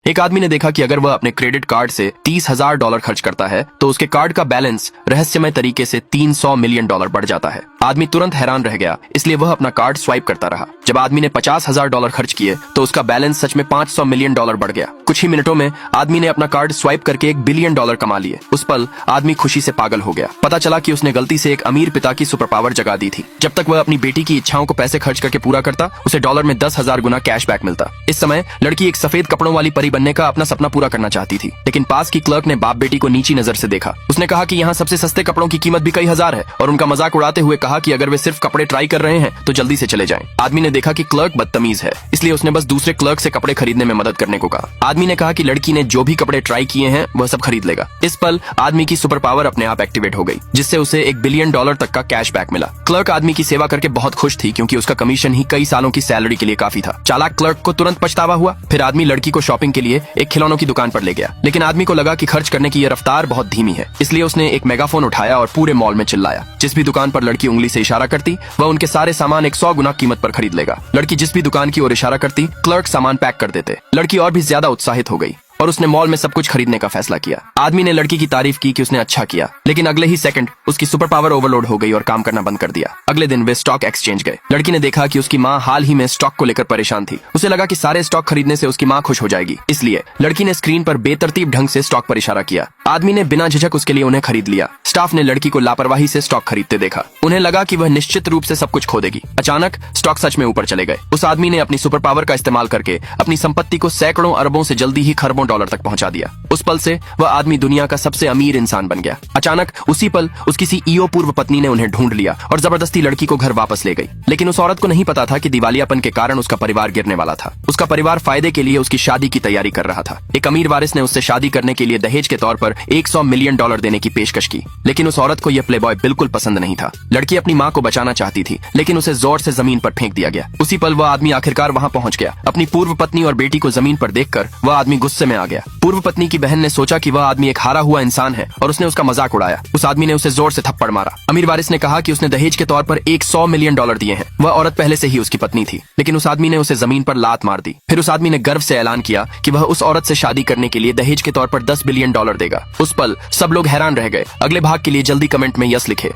एक आदमी ने देखा कि अगर वह अपने क्रेडिट कार्ड से $30,000 खर्च करता है तो उसके कार्ड का बैलेंस रहस्यमय तरीके से $300 मिलियन बढ़ जाता है। आदमी तुरंत हैरान रह गया, इसलिए वह अपना कार्ड स्वाइप करता रहा। जब आदमी ने $50,000 खर्च किए तो उसका बैलेंस सच में $500 मिलियन बढ़ गया। कुछ ही मिनटों में आदमी ने अपना कार्ड स्वाइप करके $1 बिलियन कमा लिए। उस पल आदमी खुशी से पागल हो गया। पता चला कि उसने गलती से एक अमीर पिता की सुपर पावर जगा दी थी। जब तक वह अपनी बेटी की इच्छाओं को पैसे खर्च करके पूरा करता, उसे डॉलर में 10,000 गुना कैशबैक मिलता। इस समय लड़की एक सफेद कपड़ों वाली परी बनने का अपना सपना पूरा करना चाहती थी, लेकिन पास की क्लर्क ने बाप बेटी को नीची नजर से देखा। उसने कहा कि यहाँ सबसे सस्ते कपड़ों की कीमत भी कई हजार है और उनका मजाक उड़ाते हुए कहा कि अगर वे सिर्फ कपड़े ट्राई कर रहे हैं तो जल्दी से चले जाएं। आदमी ने देखा कि क्लर्क बदतमीज है, इसलिए उसने बस दूसरे क्लर्क से कपड़े खरीदने में मदद करने को कहा। आदमी ने कहा कि लड़की ने जो भी कपड़े ट्राई किए हैं वह सब खरीद लेगा। इस पल आदमी की सुपर पावर अपने आप एक्टिवेट हो गई, जिससे उसे $1 बिलियन तक का कैशबैक मिला। क्लर्क आदमी की सेवा करके बहुत खुश थी, क्योंकि उसका कमीशन ही कई सालों की सैलरी के लिए काफी था। चालाक क्लर्क को तुरंत पछतावा हुआ। फिर आदमी लड़की को शॉपिंग के लिए एक खिलौनों की दुकान पर ले गया, लेकिन आदमी को लगा कि खर्च करने की यह रफ्तार बहुत धीमी है, इसलिए उसने एक मेगाफोन उठाया और पूरे मॉल में चिल्लाया, जिस भी दुकान पर लड़की उंगली से इशारा करती वह उनके सारे सामान 100 गुना कीमत पर खरीद लेगा। लड़की जिस भी दुकान की ओर इशारा करती, क्लर्क सामान पैक कर देते। लड़की और भी ज्यादा उत्साहित हो गई और उसने मॉल में सब कुछ खरीदने का फैसला किया। आदमी ने लड़की की तारीफ की कि उसने अच्छा किया, लेकिन अगले ही सेकंड उसकी सुपर पावर ओवरलोड हो गई और काम करना बंद कर दिया। अगले दिन वे स्टॉक एक्सचेंज गए। लड़की ने देखा कि उसकी माँ हाल ही में स्टॉक को लेकर परेशान थी। उसे लगा कि सारे स्टॉक खरीदने से उसकी माँ खुश हो जाएगी, इसलिए लड़की ने स्क्रीन पर बेतरतीब ढंग से स्टॉक पर इशारा किया। आदमी ने बिना झिझक उसके लिए उन्हें खरीद लिया। स्टाफ ने लड़की को लापरवाही से स्टॉक खरीदते देखा। उन्हें लगा कि वह निश्चित रूप से सब कुछ खो देगी। अचानक स्टॉक सच में ऊपर चले गए। उस आदमी ने अपनी सुपर पावर का इस्तेमाल करके अपनी संपत्ति को सैकड़ों अरबों से जल्दी ही खरबों डॉलर तक पहुंचा दिया। उस पल से वह आदमी दुनिया का सबसे अमीर इंसान बन गया। अचानक उसी पल उसकी सीईओ पूर्व पत्नी ने उन्हें ढूंढ लिया और जबरदस्ती लड़की को घर वापस ले गई। लेकिन उस औरत को नहीं पता था कि दिवालियापन के कारण उसका परिवार गिरने वाला था। उसका परिवार फायदे के लिए उसकी शादी की तैयारी कर रहा था। एक अमीर वारिस ने उससे शादी करने के लिए दहेज के तौर पर $100 मिलियन देने की पेशकश की, लेकिन उस औरत को यह प्लेबॉय बिल्कुल पसंद नहीं था। लड़की अपनी माँ को बचाना चाहती थी, लेकिन उसे जोर से जमीन पर फेंक दिया गया। उसी पल वह आदमी आखिरकार वहां पहुंच गया। अपनी पूर्व पत्नी और बेटी को जमीन पर देखकर वह आदमी गुस्से में आ गया। पूर्व पत्नी की बहन ने सोचा कि वह आदमी एक हारा हुआ इंसान है और उसने उसका मजाक उड़ाया। उस आदमी ने उसे जोर से थप्पड़ मारा। अमीर वारिस ने कहा कि उसने दहेज के तौर पर $100 मिलियन दिए हैं। वह औरत पहले से ही उसकी पत्नी थी, लेकिन उस आदमी ने उसे जमीन पर लात मार दी। फिर उस आदमी ने गर्व से ऐलान किया कि वह उस औरत से शादी करने के लिए दहेज के तौर पर $10 बिलियन देगा। उस पल सब लोग हैरान रह गए। अगले भाग के लिए जल्दी कमेंट में यस लिखे।